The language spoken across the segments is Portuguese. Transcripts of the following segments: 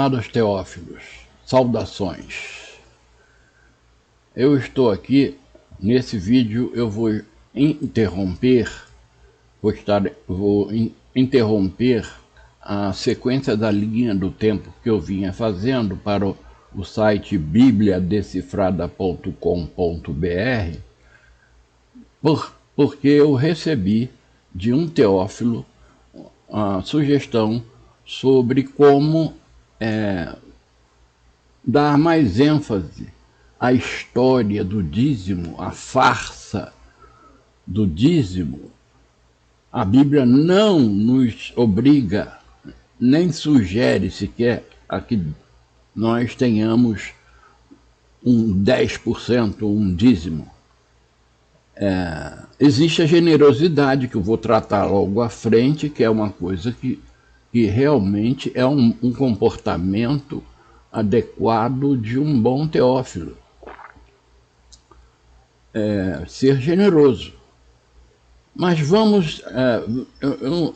Amados Teófilos, saudações. Eu estou aqui, nesse vídeo eu vou interromper a sequência da linha do tempo que eu vinha fazendo para o site bibliadecifrada.com.br, porque eu recebi de um teófilo a sugestão sobre como dar mais ênfase à história do dízimo, à farsa do dízimo. A Bíblia não nos obriga, nem sugere sequer a que nós tenhamos um 10%, um dízimo. Existe a generosidade, que eu vou tratar logo à frente, que é uma coisa que realmente é um comportamento adequado de um bom teófilo. Ser generoso. Mas vamos...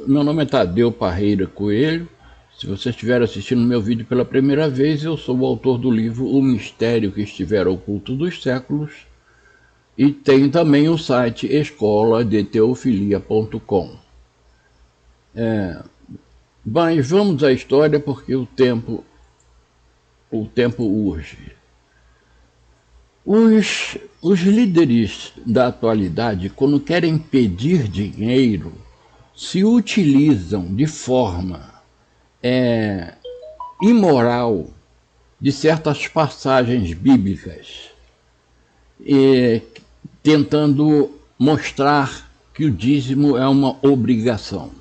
meu nome é Tadeu Parreira Coelho. Se você estiver assistindo meu vídeo pela primeira vez, eu sou o autor do livro O Mistério que Estiver Oculto dos Séculos, e tenho também o site escoladeteofilia.com. Mas vamos à história, porque o tempo urge. Os líderes da atualidade, quando querem pedir dinheiro, se utilizam de forma imoral de certas passagens bíblicas, tentando mostrar que o dízimo é uma obrigação.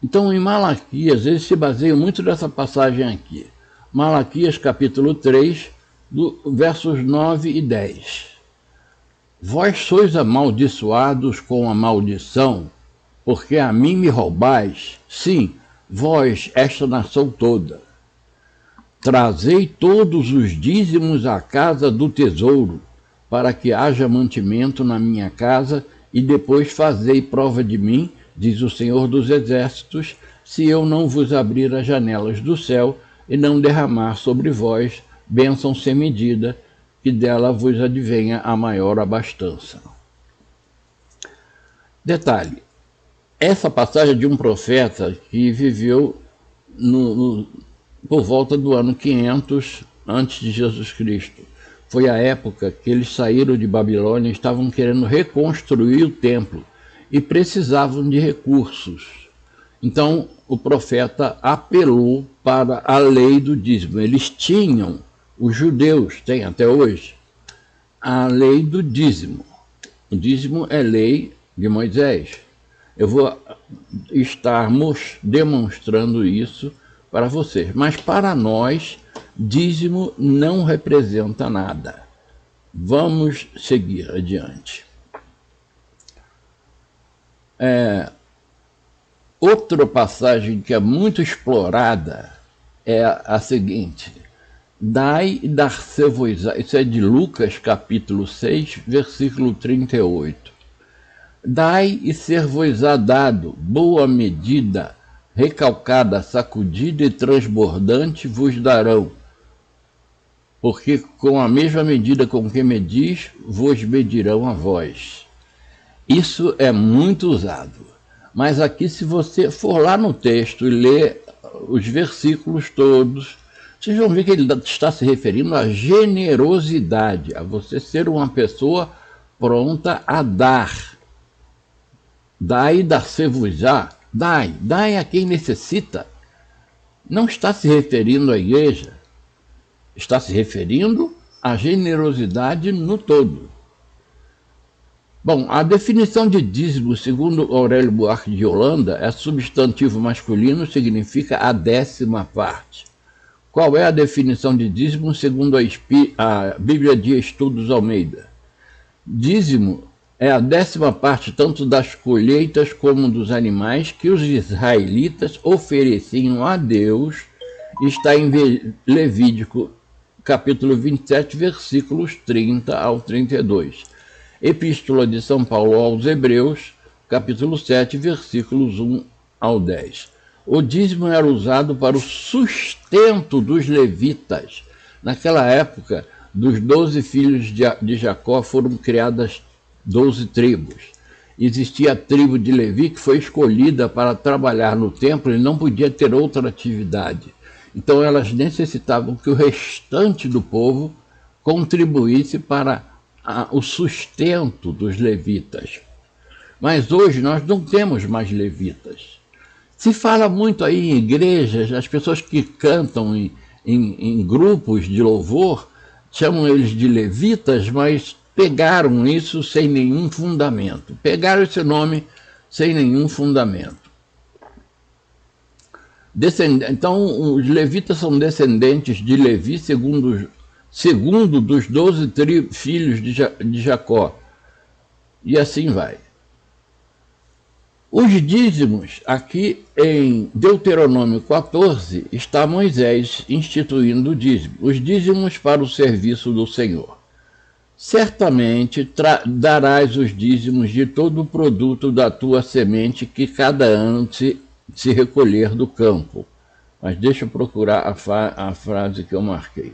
Então, em Malaquias, eles se baseiam muito nessa passagem aqui. Malaquias, capítulo 3, versos 9 e 10. Vós sois amaldiçoados com a maldição, porque a mim me roubais, sim, vós, esta nação toda. Trazei todos os dízimos à casa do tesouro, para que haja mantimento na minha casa, e depois fazei prova de mim, diz o Senhor dos Exércitos, se eu não vos abrir as janelas do céu e não derramar sobre vós bênção sem medida, que dela vos advenha a maior abastança. Detalhe, essa passagem é de um profeta que viveu por volta do ano 500 antes de Jesus Cristo. Foi a época que eles saíram de Babilônia e estavam querendo reconstruir o templo e precisavam de recursos. Então o profeta apelou para a lei do dízimo. Eles tinham, os judeus têm até hoje, a lei do dízimo. O dízimo é lei de Moisés. Eu vou estar demonstrando isso para vocês. Mas para nós, dízimo não representa nada. Vamos seguir adiante. Outra passagem que é muito explorada é a seguinte: dai e dar-se-vos-á. Isso é de Lucas, capítulo 6, versículo 38. Dai e ser-vos-á dado, boa medida, recalcada, sacudida e transbordante vos darão. Porque com a mesma medida com que medis, vos medirão a vós. Isso é muito usado. Mas aqui, se você for lá no texto e ler os versículos todos, vocês vão ver que ele está se referindo à generosidade, a você ser uma pessoa pronta a dar. Dai e dar-se-vos-á. Dai a quem necessita. Não está se referindo à igreja, está se referindo à generosidade no todo. Bom, a definição de dízimo, segundo Aurélio Buarque de Holanda, é substantivo masculino, significa a 10ª parte. Qual é a definição de dízimo, segundo a Bíblia de Estudos Almeida? Dízimo é a 10ª parte tanto das colheitas como dos animais que os israelitas ofereciam a Deus. Está em Levítico, capítulo 27, versículos 30 ao 32. Epístola de São Paulo aos Hebreus, capítulo 7, versículos 1 ao 10. O dízimo era usado para o sustento dos levitas. Naquela época, dos 12 filhos de Jacó foram criadas 12 tribos. Existia a tribo de Levi, que foi escolhida para trabalhar no templo e não podia ter outra atividade. Então elas necessitavam que o restante do povo contribuísse para o sustento dos levitas. Mas hoje nós não temos mais levitas. Se fala muito aí em igrejas, as pessoas que cantam em grupos de louvor, chamam eles de levitas, mas pegaram isso sem nenhum fundamento. Pegaram esse nome sem nenhum fundamento. Então, os levitas são descendentes de Levi, segundo dos 12 filhos de Jacó. E assim vai. Os dízimos, aqui em Deuteronômio 14, está Moisés instituindo o dízimo. Os dízimos para o serviço do Senhor. Certamente darás os dízimos de todo o produto da tua semente que cada ano se recolher do campo. Mas deixa eu procurar a frase que eu marquei.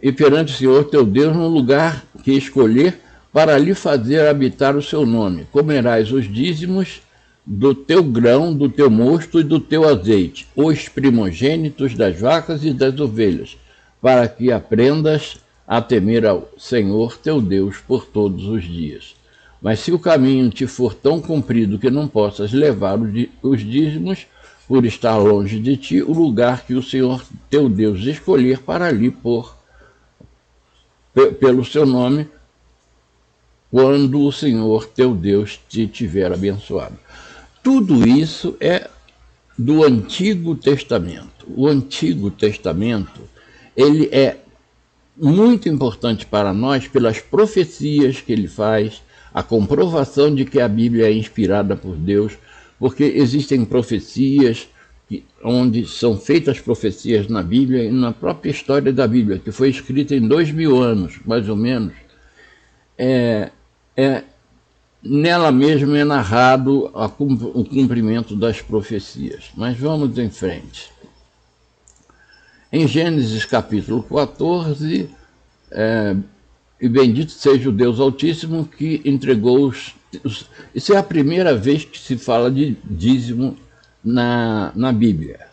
E perante o Senhor teu Deus no lugar que escolher, para lhe fazer habitar o seu nome. Comerás os dízimos do teu grão, do teu mosto e do teu azeite, os primogênitos das vacas e das ovelhas, para que aprendas a temer ao Senhor teu Deus por todos os dias. Mas se o caminho te for tão comprido que não possas levar os dízimos, por estar longe de ti, o lugar que o Senhor teu Deus escolher para ali pôr pelo seu nome, quando o Senhor teu Deus te tiver abençoado. Tudo isso é do Antigo Testamento. O Antigo Testamento, ele é muito importante para nós pelas profecias que ele faz, a comprovação de que a Bíblia é inspirada por Deus, porque existem profecias onde são feitas profecias na Bíblia e na própria história da Bíblia, que foi escrita em 2000 anos, mais ou menos, nela mesmo é narrado o cumprimento das profecias. Mas vamos em frente. Em Gênesis capítulo 14, e bendito seja o Deus Altíssimo que entregou Isso é a primeira vez que se fala de dízimo na Bíblia.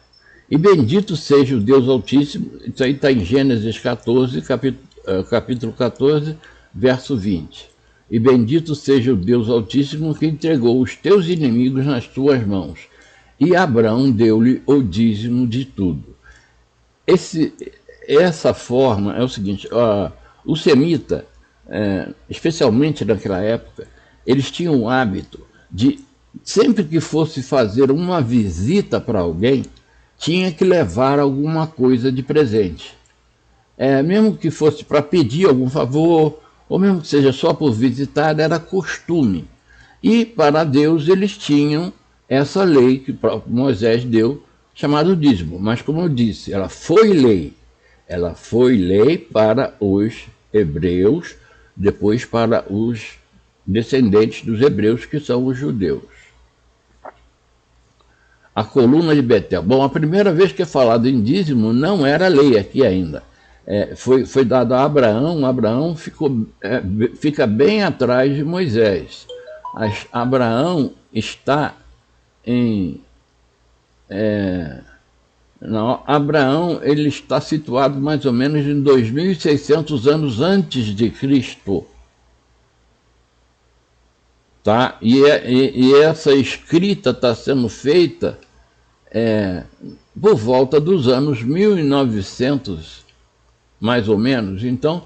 E bendito seja o Deus Altíssimo, isso aí está em Gênesis 14, capítulo 14, verso 20. E bendito seja o Deus Altíssimo que entregou os teus inimigos nas tuas mãos. E Abraão deu-lhe o dízimo de tudo. Essa forma é o seguinte, o semita, especialmente naquela época, eles tinham o hábito de, sempre que fosse fazer uma visita para alguém, tinha que levar alguma coisa de presente. Mesmo que fosse para pedir algum favor, ou mesmo que seja só por visitar, era costume. E para Deus eles tinham essa lei que o próprio Moisés deu, chamada dízimo. Mas como eu disse, ela foi lei. Ela foi lei para os hebreus, depois para os descendentes dos hebreus, que são os judeus. A coluna de Betel. Bom, a primeira vez que é falado em dízimo não era lei aqui ainda. Foi dado a Abraão. Abraão fica bem atrás de Moisés. Abraão está Abraão ele está situado mais ou menos em 2.600 anos antes de Cristo. Tá? E essa escrita está sendo feita por volta dos anos 1900, mais ou menos. Então,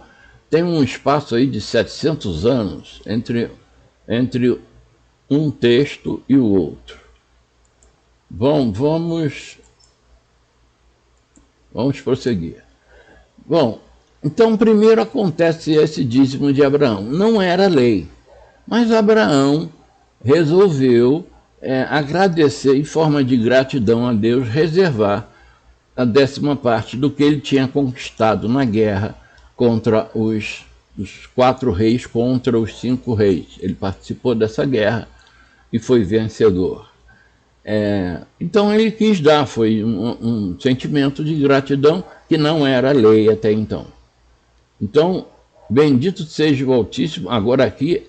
tem um espaço aí de 700 anos entre um texto e o outro. Bom, vamos prosseguir. Bom, então primeiro acontece esse dízimo de Abraão. Não era lei, mas Abraão resolveu agradecer em forma de gratidão a Deus, reservar a 10ª parte do que ele tinha conquistado na guerra contra os os 4 reis contra os 5 reis. Ele participou dessa guerra e foi vencedor. Então ele quis dar, foi um sentimento de gratidão que não era lei até então. Então, bendito seja o Altíssimo, agora aqui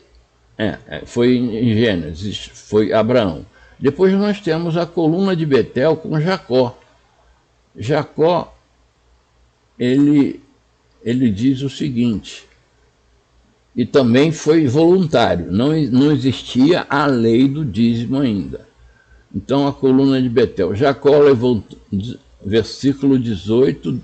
foi em Gênesis, foi Abraão. Depois nós temos a coluna de Betel com Jacó. Jacó, ele diz o seguinte, e também foi voluntário, não existia a lei do dízimo ainda. Então a coluna de Betel, Jacó levantou, versículo 18,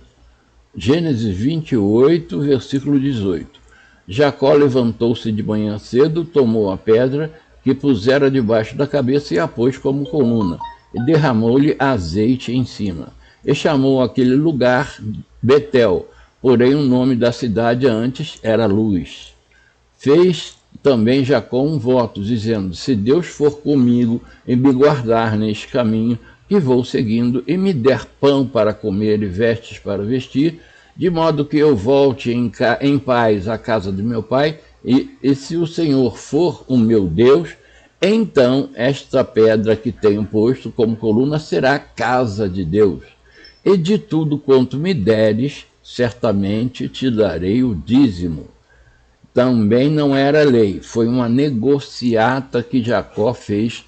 Gênesis 28, versículo 18. Jacó levantou-se de manhã cedo, tomou a pedra que pusera debaixo da cabeça e a pôs como coluna, e derramou-lhe azeite em cima. E chamou aquele lugar Betel, porém o nome da cidade antes era Luz. Fez também Jacó um voto, dizendo, se Deus for comigo e me guardar neste caminho que vou seguindo, e me der pão para comer e vestes para vestir, de modo que eu volte em paz à casa de meu pai, e se o Senhor for o meu Deus, então esta pedra que tenho posto como coluna será casa de Deus. E de tudo quanto me deres, certamente te darei o dízimo. Também não era lei, foi uma negociata que Jacó fez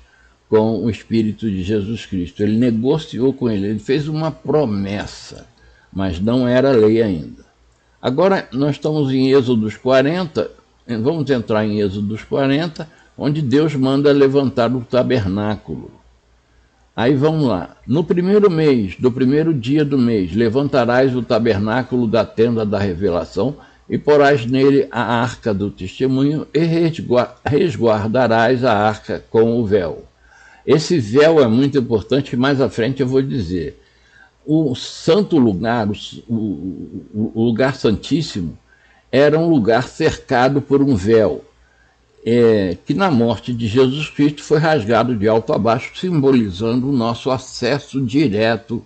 com o Espírito de Jesus Cristo. Ele negociou com ele fez uma promessa, mas não era lei ainda. Agora nós estamos em Êxodo 40, vamos entrar em Êxodo 40, onde Deus manda levantar o tabernáculo. Aí vamos lá. No primeiro mês, do primeiro dia do mês, levantarás o tabernáculo da tenda da revelação e porás nele a arca do testemunho e resguardarás a arca com o véu. Esse véu é muito importante, mais à frente eu vou dizer. O santo lugar, o lugar santíssimo, era um lugar cercado por um véu, que na morte de Jesus Cristo foi rasgado de alto a baixo, simbolizando o nosso acesso direto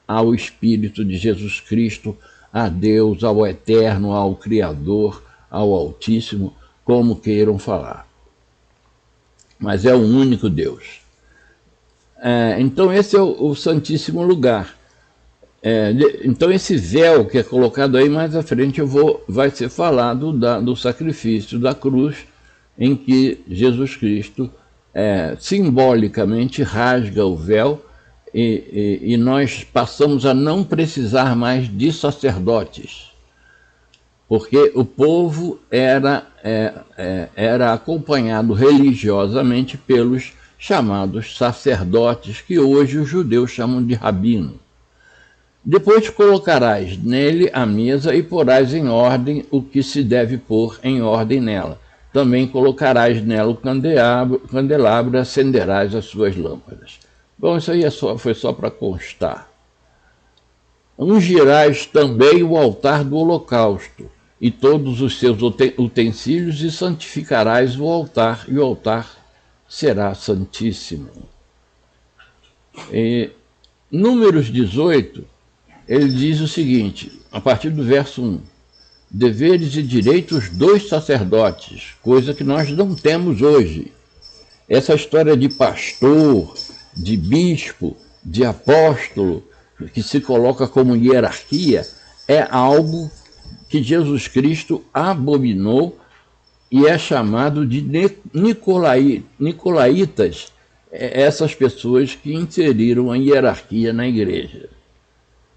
ao Espírito de Jesus Cristo, a Deus, ao Eterno, ao Criador, ao Altíssimo, como queiram falar. Mas é o único Deus. Então esse é o Santíssimo Lugar. Então esse véu que é colocado aí, mais à frente vai ser falado do sacrifício da cruz, em que Jesus Cristo simbolicamente rasga o véu e nós passamos a não precisar mais de sacerdotes, porque o povo era acompanhado religiosamente pelos chamados sacerdotes, que hoje os judeus chamam de rabino. Depois colocarás nele a mesa e porás em ordem o que se deve pôr em ordem nela. Também colocarás nela o candelabro e acenderás as suas lâmpadas. Bom, isso aí foi só para constar. Ungirás também o altar do holocausto e todos os seus utensílios e santificarás o altar, e o altar será santíssimo. Números 18, ele diz o seguinte, a partir do verso 1. Deveres e direitos dos sacerdotes, coisa que nós não temos hoje. Essa história de pastor, de bispo, de apóstolo, que se coloca como hierarquia, é algo que Jesus Cristo abominou e é chamado de nicolaítas, essas pessoas que inseriram a hierarquia na igreja.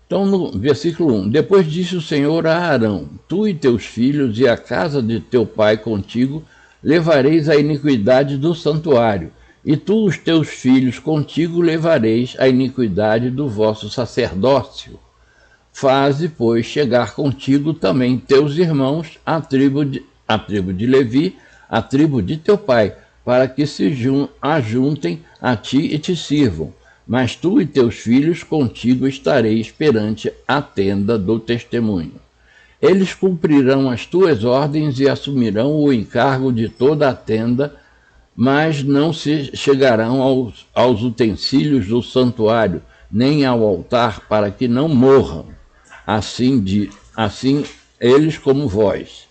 Então, no versículo 1, depois disse o Senhor a Arão, tu e teus filhos e a casa de teu pai contigo levareis a iniquidade do santuário, e tu os teus filhos contigo levareis a iniquidade do vosso sacerdócio. Faze, pois, chegar contigo também teus irmãos, a tribo de Levi, a tribo de teu pai, para que se ajuntem a ti e te sirvam. Mas tu e teus filhos contigo estareis perante a tenda do testemunho. Eles cumprirão as tuas ordens e assumirão o encargo de toda a tenda, mas não se chegarão aos utensílios do santuário, nem ao altar, para que não morram, assim eles como vós.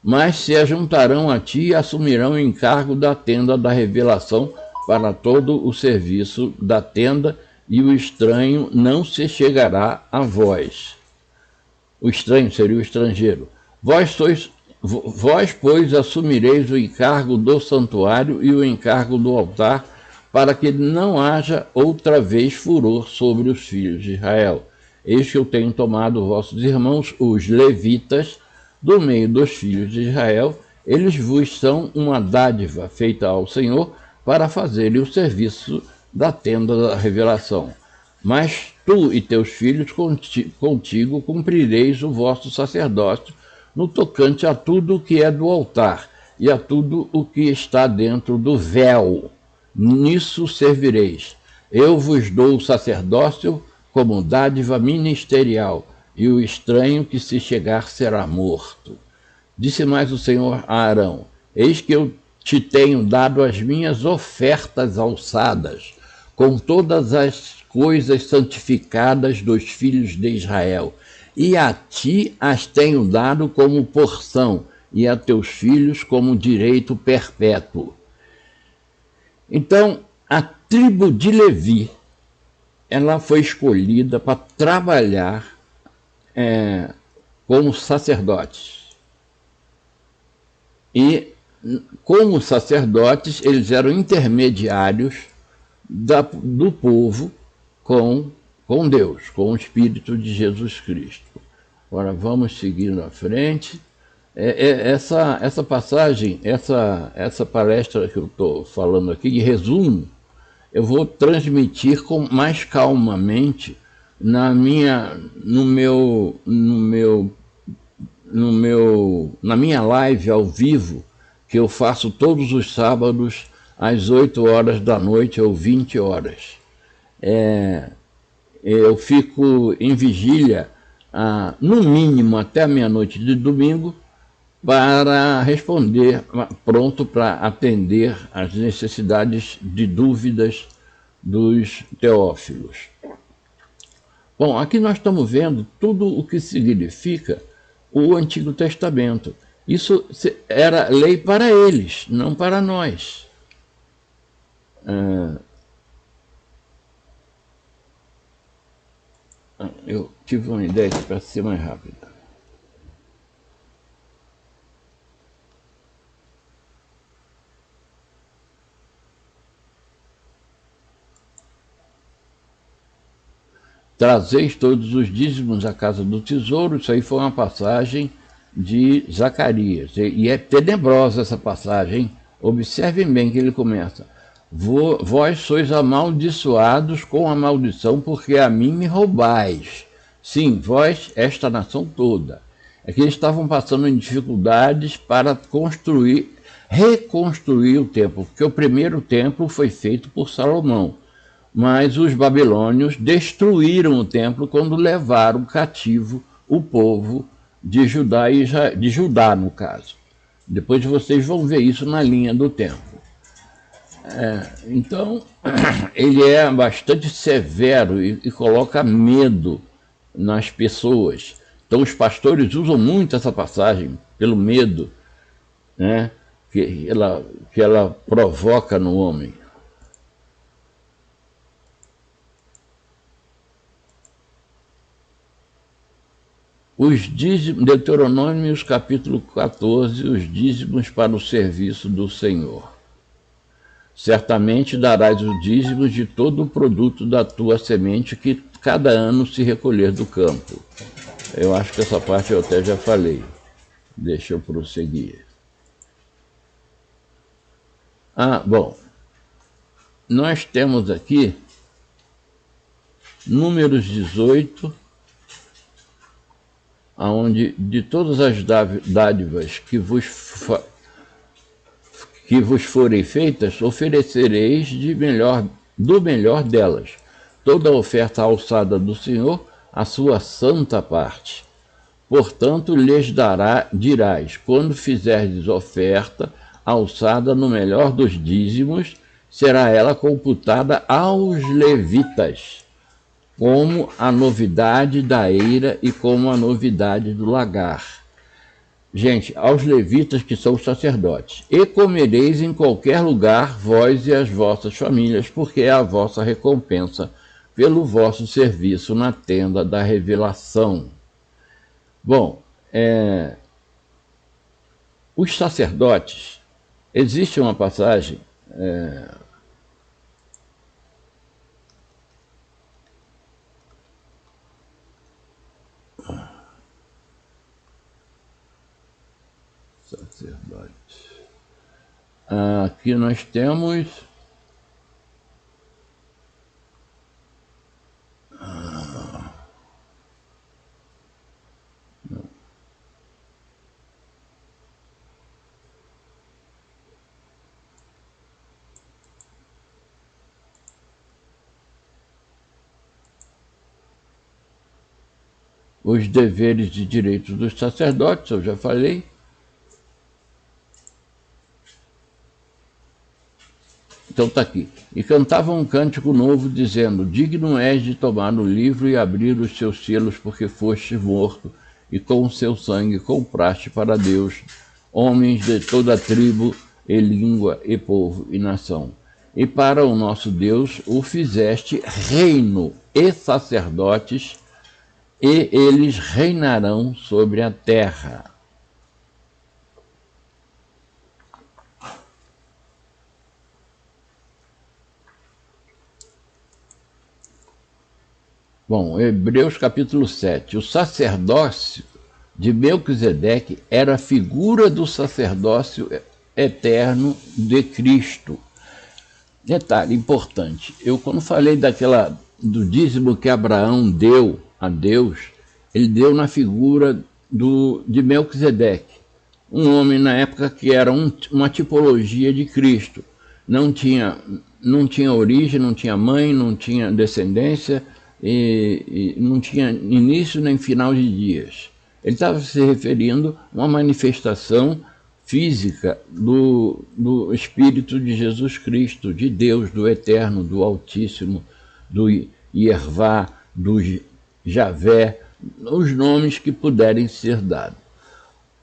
mas se ajuntarão a ti e assumirão o encargo da tenda da revelação para todo o serviço da tenda, e o estranho não se chegará a vós. O estranho seria o estrangeiro. Vós, pois, assumireis o encargo do santuário e o encargo do altar, para que não haja outra vez furor sobre os filhos de Israel. Eis que eu tenho tomado vossos irmãos, os levitas, do meio dos filhos de Israel, eles vos são uma dádiva feita ao Senhor para fazerem o serviço da tenda da revelação. Mas tu e teus filhos contigo cumprireis o vosso sacerdócio no tocante a tudo o que é do altar e a tudo o que está dentro do véu. Nisso servireis. Eu vos dou o sacerdócio como dádiva ministerial, e o estranho que se chegar será morto. Disse mais o Senhor a Arão: eis que eu te tenho dado as minhas ofertas alçadas, com todas as coisas santificadas dos filhos de Israel, e a ti as tenho dado como porção, e a teus filhos como direito perpétuo. Então, a tribo de Levi, ela foi escolhida para trabalhar como sacerdotes. E, como sacerdotes, eles eram intermediários do povo com Deus, com o Espírito de Jesus Cristo. Agora, vamos seguir à frente. Essa passagem, essa palestra que eu estou falando aqui, de resumo, eu vou transmitir mais calmamente na minha live ao vivo, que eu faço todos os sábados às 8 horas da noite ou 20 horas. Eu fico em vigília, no mínimo até a meia-noite de domingo, para responder, pronto para atender às necessidades de dúvidas dos teófilos. Bom, aqui nós estamos vendo tudo o que significa o Antigo Testamento. Isso era lei para eles, não para nós. Eu tive uma ideia aqui para ser mais rápida. Trazeis todos os dízimos à casa do tesouro. Isso aí foi uma passagem de Zacarias. E é tenebrosa essa passagem, hein? Observem bem que ele começa: vós sois amaldiçoados com a maldição, porque a mim me roubais. Sim, vós, esta nação toda. É que eles estavam passando em dificuldades para reconstruir o templo, porque o primeiro templo foi feito por Salomão. Mas os babilônios destruíram o templo quando levaram cativo o povo de Judá, de Judá, no caso. Depois vocês vão ver isso na linha do tempo. Então, ele é bastante severo e coloca medo nas pessoas. Então, os pastores usam muito essa passagem pelo medo, né, que ela provoca no homem. Os dízimos, Deuteronômio capítulo 14, os dízimos para o serviço do Senhor. Certamente darás os dízimos de todo o produto da tua semente que cada ano se recolher do campo. Eu acho que essa parte eu até já falei. Deixa eu prosseguir. Bom. Nós temos aqui Números 18, onde de todas as dádivas que vos forem feitas, oferecereis do melhor delas, toda a oferta alçada do Senhor, a sua santa parte. Portanto, lhes dirás, quando fizerdes oferta alçada no melhor dos dízimos, será ela computada aos levitas, como a novidade da eira e como a novidade do lagar. Gente, aos levitas que são os sacerdotes. E comereis em qualquer lugar, vós e as vossas famílias, porque é a vossa recompensa pelo vosso serviço na tenda da revelação. Bom, os sacerdotes, existe uma passagem, sacerdote. Aqui nós temos os deveres e direitos dos sacerdotes, eu já falei. Então está aqui. E cantavam um cântico novo, dizendo: digno és de tomar o livro e abrir os seus selos, porque foste morto, e com o seu sangue compraste para Deus homens de toda a tribo, e língua, e povo, e nação. E para o nosso Deus o fizeste reino e sacerdotes, e eles reinarão sobre a terra. Bom, Hebreus capítulo 7. O sacerdócio de Melquisedeque era a figura do sacerdócio eterno de Cristo. Detalhe importante, eu quando falei do dízimo que Abraão deu a Deus, ele deu na figura de Melquisedeque, um homem na época que era uma tipologia de Cristo. Não tinha origem, não tinha mãe, não tinha descendência, e não tinha início nem final de dias. Ele estava se referindo a uma manifestação física do Espírito de Jesus Cristo, de Deus, do Eterno, do Altíssimo, do Iervá, do Javé, os nomes que puderem ser dados.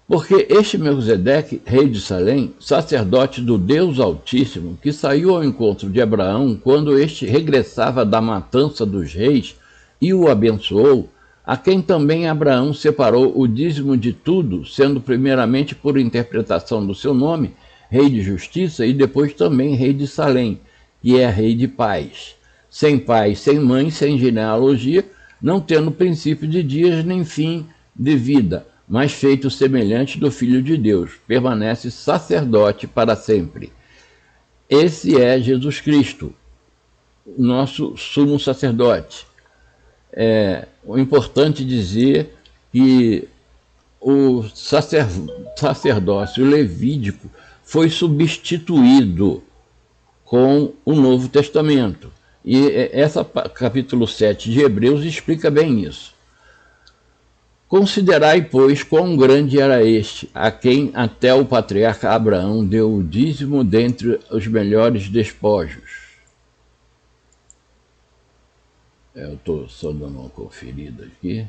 Porque este Melquisedeque, rei de Salém, sacerdote do Deus Altíssimo, que saiu ao encontro de Abraão quando este regressava da matança dos reis e o abençoou, a quem também Abraão separou o dízimo de tudo, sendo primeiramente por interpretação do seu nome, rei de justiça, e depois também rei de Salém, que é rei de paz. Sem pai, sem mãe, sem genealogia, não tendo princípio de dias nem fim de vida, mas feito semelhante do Filho de Deus, permanece sacerdote para sempre. Esse é Jesus Cristo, nosso sumo sacerdote. O importante dizer que o sacerdócio levídico foi substituído com o Novo Testamento. E capítulo 7 de Hebreus explica bem isso. Considerai, pois, quão grande era este, a quem até o patriarca Abraão deu o dízimo dentre os melhores despojos. Eu estou só dando uma conferida aqui.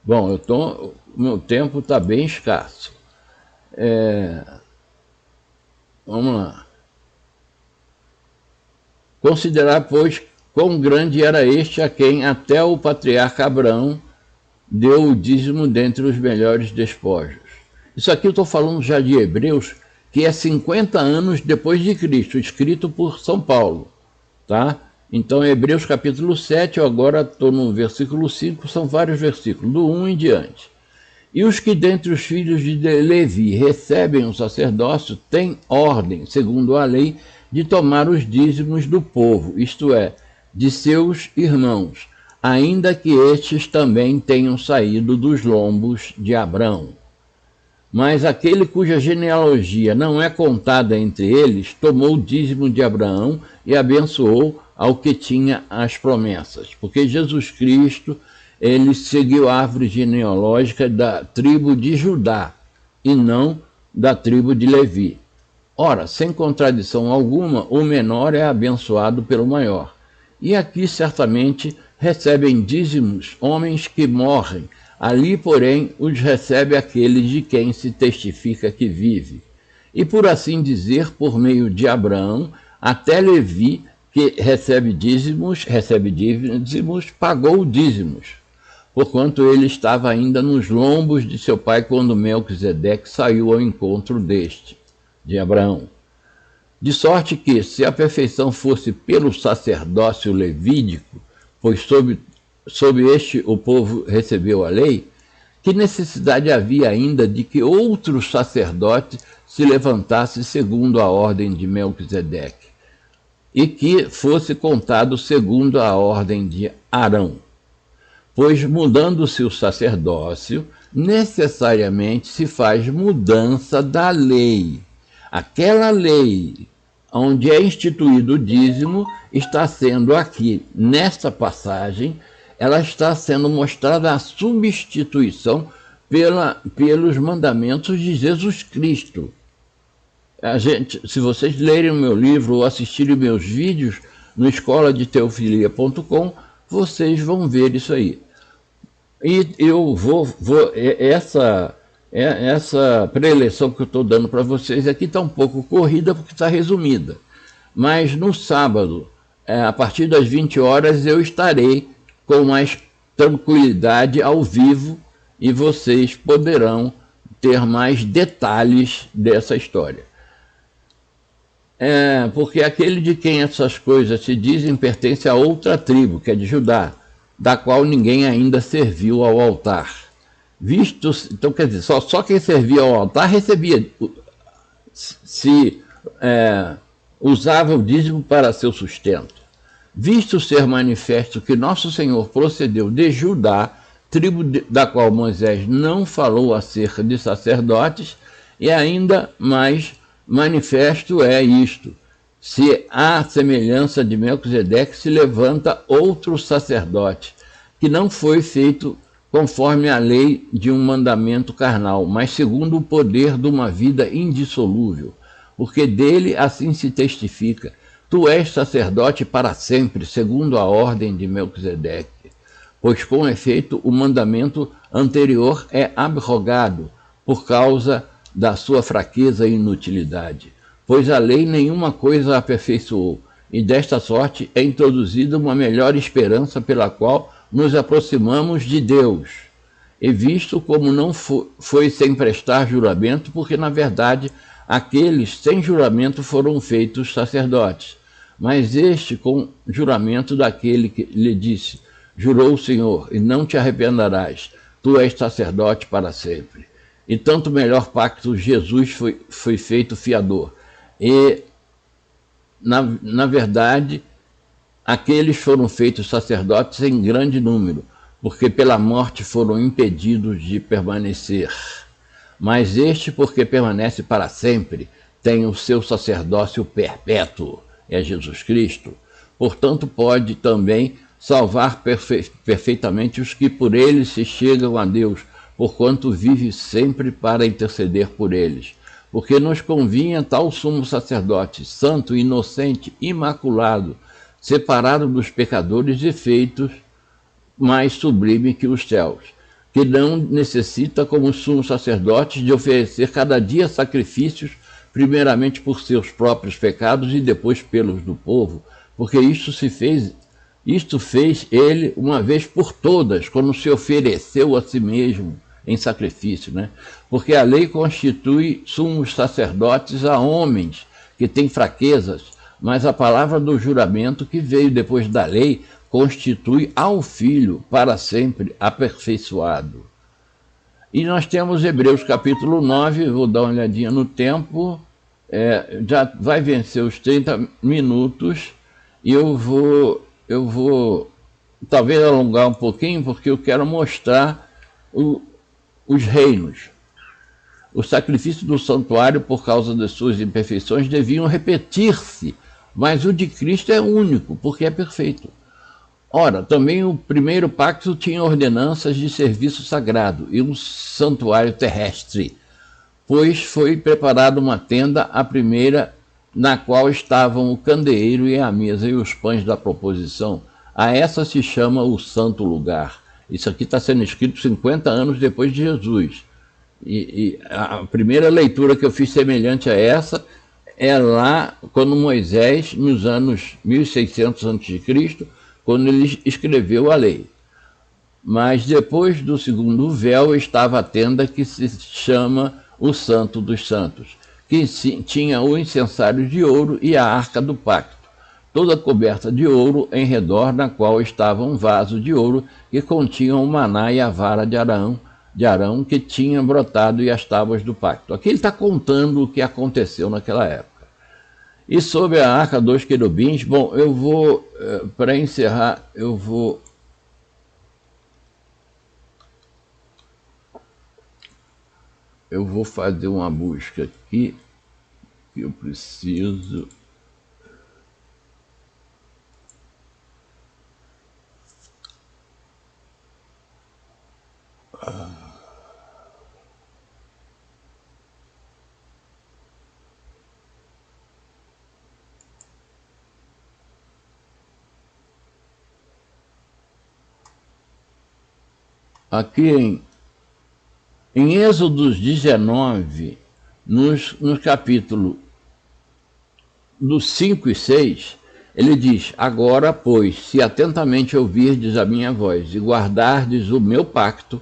Bom, o meu tempo está bem escasso. Vamos lá. Considerai, pois, quão grande era este a quem até o patriarca Abraão deu o dízimo dentre os melhores despojos. Isso aqui eu estou falando já de Hebreus, que é 50 anos depois de Cristo, escrito por São Paulo. Tá? Então, Hebreus capítulo 7, eu agora estou no versículo 5, são vários versículos, do 1 em diante. E os que dentre os filhos de Levi recebem o sacerdócio têm ordem, segundo a lei, de tomar os dízimos do povo, isto é, de seus irmãos, ainda que estes também tenham saído dos lombos de Abrão. Mas aquele cuja genealogia não é contada entre eles, tomou o dízimo de Abraão e abençoou ao que tinha as promessas. Porque Jesus Cristo, ele seguiu a árvore genealógica da tribo de Judá e não da tribo de Levi. Ora, sem contradição alguma, o menor é abençoado pelo maior. E aqui certamente recebem dízimos homens que morrem, Ali, porém, os recebe aquele de quem se testifica que vive. E, por assim dizer, por meio de Abraão, até Levi, que recebe dízimos, pagou dízimos, porquanto ele estava ainda nos lombos de seu pai quando Melquisedeque saiu ao encontro de Abraão. De sorte que, se a perfeição fosse pelo sacerdócio levídico, pois sob este o povo recebeu a lei, que necessidade havia ainda de que outro sacerdote se levantasse segundo a ordem de Melquisedeque, e que fosse contado segundo a ordem de Arão? Pois, mudando-se o sacerdócio, necessariamente se faz mudança da lei. Aquela lei onde é instituído o dízimo está sendo aqui, nesta passagem, ela está sendo mostrada a substituição pelos mandamentos de Jesus Cristo. Se vocês lerem o meu livro ou assistirem meus vídeos no escoladeteofilia.com, vocês vão ver isso aí. E eu essa preleção que eu estou dando para vocês aqui está um pouco corrida porque está resumida. Mas no sábado, a partir das 20 horas, eu estarei com mais tranquilidade ao vivo e vocês poderão ter mais detalhes dessa história. Porque aquele de quem essas coisas se dizem pertence a outra tribo, que é de Judá, da qual ninguém ainda serviu ao altar. Então, quer dizer, só quem servia ao altar recebia, usava o dízimo para seu sustento. Visto ser manifesto que nosso Senhor procedeu de Judá, tribo da qual Moisés não falou acerca de sacerdotes, e ainda mais manifesto é isto: se à semelhança de Melquisedeque se levanta outro sacerdote, que não foi feito conforme a lei de um mandamento carnal, mas segundo o poder de uma vida indissolúvel, porque dele assim se testifica: tu és sacerdote para sempre, segundo a ordem de Melquisedeque. Pois com efeito o mandamento anterior é abrogado por causa da sua fraqueza e inutilidade, pois a lei nenhuma coisa aperfeiçoou, e desta sorte é introduzida uma melhor esperança pela qual nos aproximamos de Deus. E visto como não foi sem prestar juramento, porque na verdade aqueles sem juramento foram feitos sacerdotes, mas este com juramento daquele que lhe disse: jurou o Senhor, e não te arrependerás, tu és sacerdote para sempre. E tanto melhor pacto Jesus foi feito fiador. E, na verdade, aqueles foram feitos sacerdotes em grande número, porque pela morte foram impedidos de permanecer. Mas este, porque permanece para sempre, tem o seu sacerdócio perpétuo, é Jesus Cristo. Portanto, pode também salvar perfeitamente os que por ele se chegam a Deus, porquanto vive sempre para interceder por eles. Porque nos convinha tal sumo sacerdote, santo, inocente, imaculado, separado dos pecadores e feito mais sublime que os céus, que não necessita, como sumos sacerdotes, de oferecer cada dia sacrifícios, primeiramente por seus próprios pecados e depois pelos do povo, porque isto fez ele uma vez por todas, quando se ofereceu a si mesmo em sacrifício, né? Porque a lei constitui sumos sacerdotes a homens que têm fraquezas, mas a palavra do juramento que veio depois da lei constitui ao Filho para sempre aperfeiçoado. E nós temos Hebreus capítulo 9, vou dar uma olhadinha no tempo, já vai vencer os 30 minutos, e eu vou talvez alongar um pouquinho, porque eu quero mostrar os reinos. O sacrifício do santuário, por causa das suas imperfeições, deviam repetir-se, mas o de Cristo é único, porque é perfeito. Ora, também o primeiro pacto tinha ordenanças de serviço sagrado e um santuário terrestre, pois foi preparada uma tenda, a primeira, na qual estavam o candeeiro e a mesa e os pães da proposição. A essa se chama o santo lugar. Isso aqui está sendo escrito 50 anos depois de Jesus. E a primeira leitura que eu fiz semelhante a essa é lá quando Moisés, nos anos 1600 a.C., quando ele escreveu a lei. Mas depois do segundo véu estava a tenda que se chama o Santo dos Santos, que tinha o incensário de ouro e a arca do pacto, toda coberta de ouro, em redor na qual estava um vaso de ouro que continha o maná e a vara de Arão que tinha brotado e as tábuas do pacto. Aqui ele está contando o que aconteceu naquela época. E sobre a arca dos querubins, bom, eu vou, para encerrar, eu vou fazer uma busca aqui, que eu preciso. Aqui em Êxodo 19, no capítulo dos 5 e 6, ele diz: agora, pois, se atentamente ouvirdes a minha voz e guardardes o meu pacto,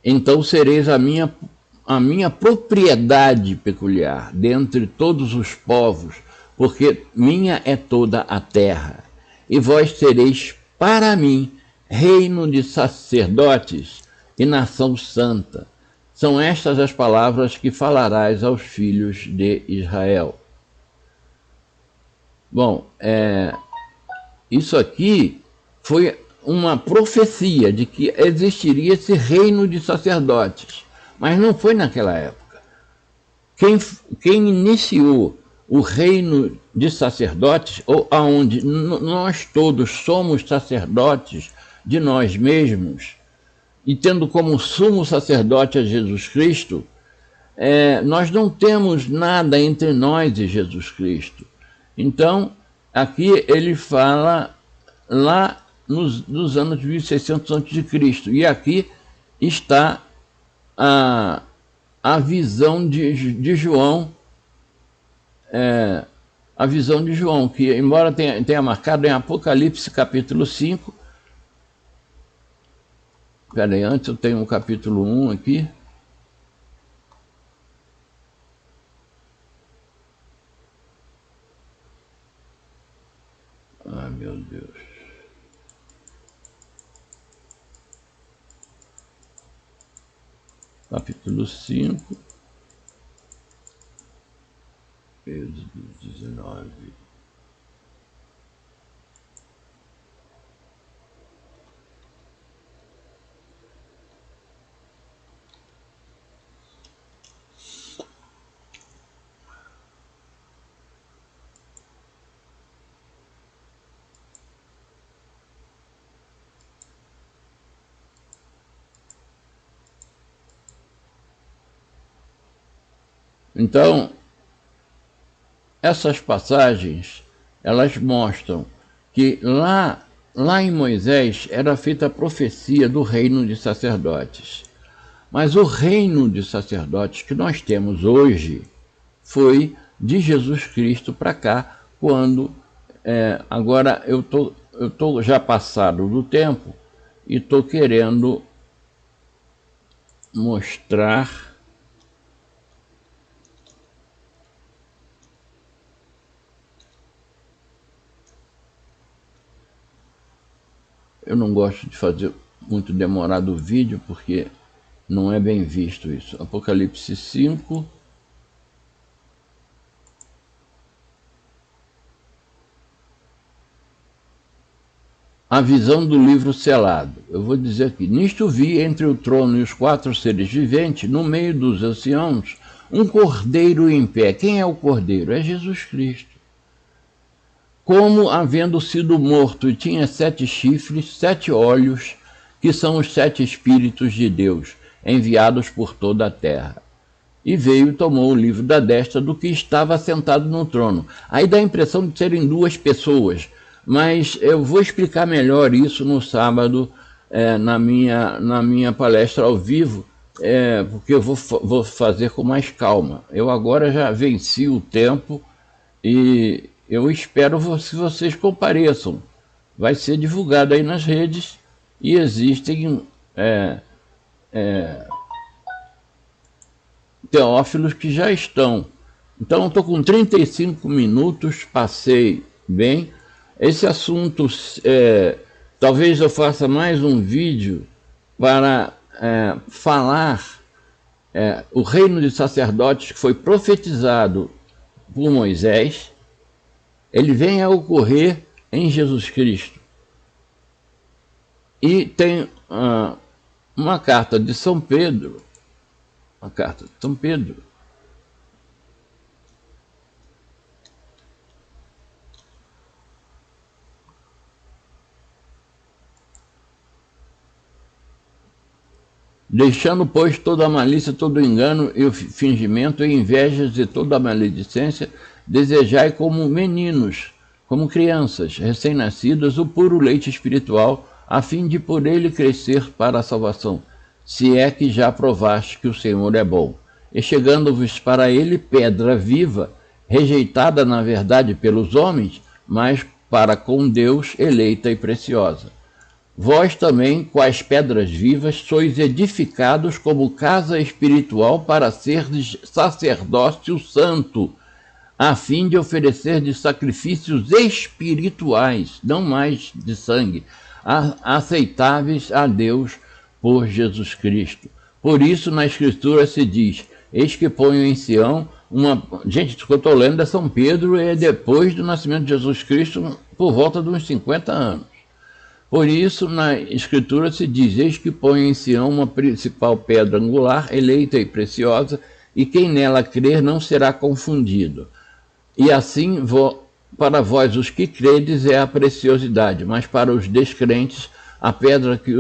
então sereis a minha propriedade peculiar dentre todos os povos, porque minha é toda a terra. E vós sereis para mim reino de sacerdotes e nação santa. São estas as palavras que falarás aos filhos de Israel. Bom, isso aqui foi uma profecia de que existiria esse reino de sacerdotes, mas não foi naquela época. Quem iniciou o reino de sacerdotes, ou aonde nós todos somos sacerdotes de nós mesmos, e tendo como sumo sacerdote a Jesus Cristo, nós não temos nada entre nós e Jesus Cristo. Então, aqui ele fala lá nos anos 1600 a.C., e aqui está a visão de João, a visão de João, que embora tenha marcado em Apocalipse capítulo 5, peraí, antes eu tenho o capítulo 1 aqui. Ai, meu Deus. Capítulo 5, Êxodo 19. Então, essas passagens, elas mostram que lá em Moisés era feita a profecia do reino de sacerdotes. Mas o reino de sacerdotes que nós temos hoje foi de Jesus Cristo para cá, quando agora eu tô já passado do tempo e estou querendo mostrar eu não gosto de fazer muito demorado o vídeo porque não é bem visto isso. Apocalipse 5. A visão do livro selado. Eu vou dizer aqui: nisto vi entre o trono e os 4 seres viventes, no meio dos anciãos, um cordeiro em pé. Quem é o cordeiro? É Jesus Cristo. Como havendo sido morto e tinha 7 chifres, 7 olhos, que são os 7 Espíritos de Deus, enviados por toda a terra. E veio e tomou o livro da destra do que estava sentado no trono. Aí dá a impressão de serem 2 pessoas, mas eu vou explicar melhor isso no sábado na minha palestra ao vivo, porque eu vou fazer com mais calma. Eu agora já venci o tempo e eu espero que vocês compareçam. Vai ser divulgado aí nas redes e existem teófilos que já estão. Então, eu estou com 35 minutos, passei bem. Esse assunto, talvez eu faça mais um vídeo para falar o reino de sacerdotes que foi profetizado por Moisés, ele vem a ocorrer em Jesus Cristo. E tem uma carta de São Pedro, deixando, pois, toda a malícia, todo o engano e o fingimento e invejas e toda a maledicência, desejai como meninos, como crianças recém-nascidas, o puro leite espiritual, a fim de por ele crescer para a salvação, se é que já provaste que o Senhor é bom. E chegando-vos para ele pedra viva, rejeitada na verdade pelos homens, mas para com Deus eleita e preciosa. Vós também, quais pedras vivas, sois edificados como casa espiritual para serdes sacerdócio santo, a fim de oferecerdes sacrifícios espirituais, não mais de sangue, aceitáveis a Deus por Jesus Cristo. Por isso, na Escritura se diz, eis que ponho em Sião uma... Gente, isso que eu estou lendo é São Pedro, é depois do nascimento de Jesus Cristo, por volta de uns 50 anos. Por isso, na Escritura se diz, eis que ponho em Sião uma principal pedra angular, eleita e preciosa, e quem nela crer não será confundido. E assim, para vós os que credes é a preciosidade, mas para os descrentes, a pedra que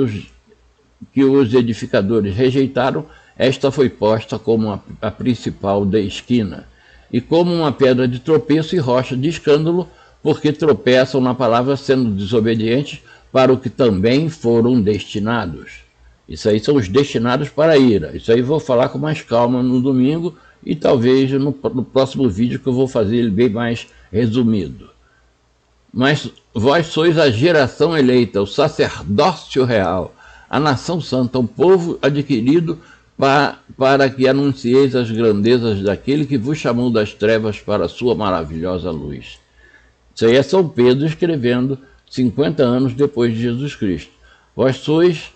os edificadores rejeitaram, esta foi posta como a principal da esquina, e como uma pedra de tropeço e rocha de escândalo, porque tropeçam na palavra sendo desobedientes, para o que também foram destinados. Isso aí são os destinados para a ira. Isso aí vou falar com mais calma no domingo e talvez no próximo vídeo que eu vou fazer ele bem mais resumido. Mas vós sois a geração eleita, o sacerdócio real, a nação santa, um povo adquirido para que anuncieis as grandezas daquele que vos chamou das trevas para a sua maravilhosa luz. Isso aí é São Pedro escrevendo 50 anos depois de Jesus Cristo. Vós sois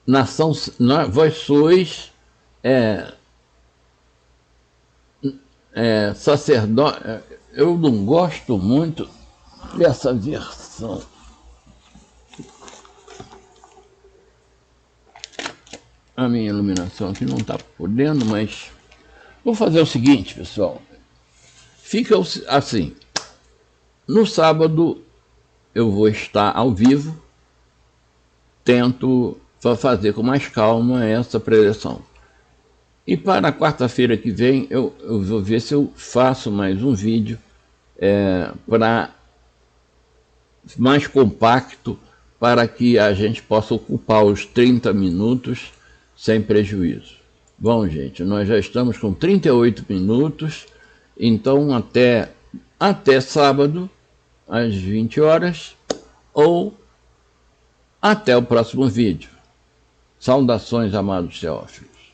nação, vós sois sacerdote. Eu não gosto muito dessa versão. A minha iluminação aqui não está podendo, mas vou fazer o seguinte, pessoal. Fica assim. No sábado eu vou estar ao vivo, tento fazer com mais calma essa preleção. E para a quarta-feira que vem, eu vou ver se eu faço mais um vídeo mais compacto, para que a gente possa ocupar os 30 minutos sem prejuízo. Bom, gente, nós já estamos com 38 minutos, então até sábado, às 20 horas, ou até o próximo vídeo. Saudações, amados teófilos.